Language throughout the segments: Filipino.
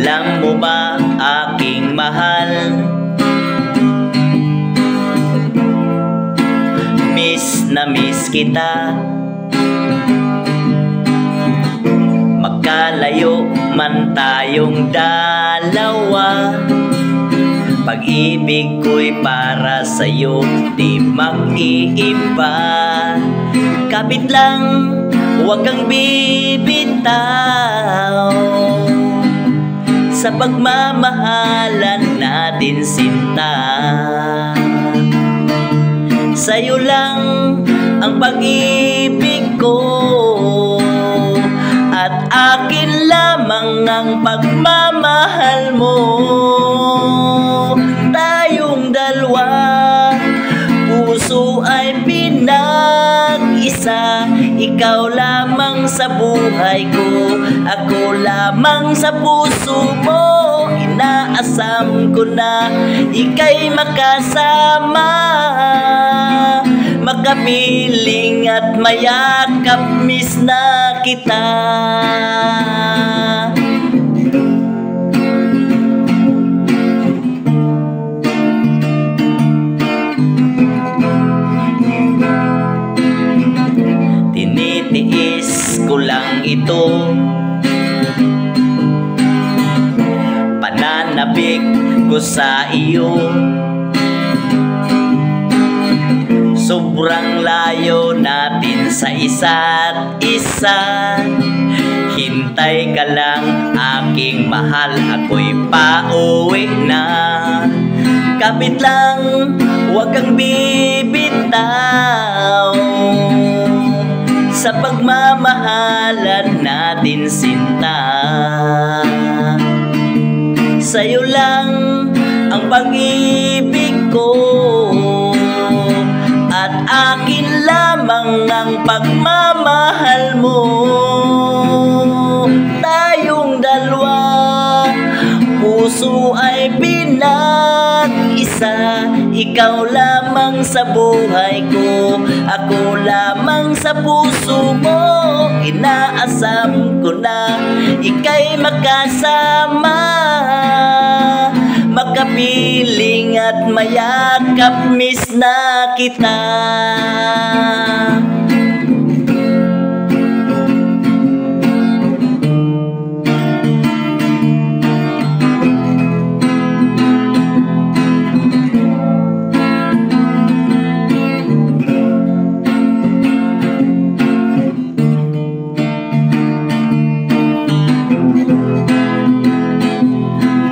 Alam mo ba, aking mahal, miss na miss kita. Magkalayo man tayong dalawa, pag-ibig ko'y para sa'yo, di mag-iiba. Kapit lang, huwag kang bibitaw, sa pagmamahalan natin sinta. Sa'yo lang ang pag-ibig ko, at akin lamang ang pagmamahal mo. Tayong dalawa, puso ay pinag-isa. Ikaw lamang sa buhay ko, ako lamang sa puso mo. Inaasam ko na ika'y makasama, makapiling at mayakap, miss na kita. Tinitiis ko lang ito, pananabik ko sa iyo. Sobrang layo natin sa isa't isa. Hintay ka lang, aking mahal, ako'y pauwi na. Kapit lang, huwag kang bibitaw, sa pagmamahalan natin sinta. Sa'yo lang ang pag-ibig ko, at akin lamang ang pagmamahal mo. Tayong dalawa, puso ay pinag-isa. Ikaw lamang sa buhay ko, ako lamang sa puso mo. Inaasam ko na ika'y makasama, makapiling at mayakap, miss na kita.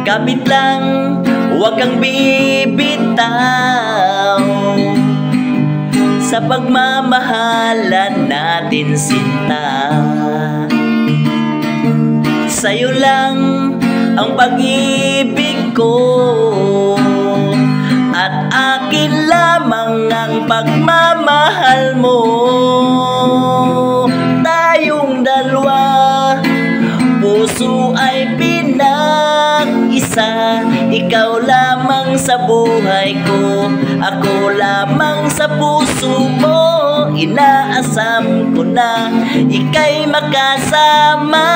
Kapit lang, huwag kang bibitaw, sa pagmamahalan natin sinta. Sa'yo lang ang pag-ibig ko, at akin lamang ang pagmamahal mo. Tayong dalawa, puso ay pinag-isa. Ikaw lamang sa buhay ko, ako lamang sa puso mo. Inaasam ko na ika'y makasama,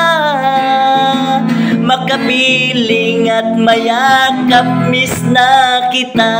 makapiling at mayakap, miss na kita.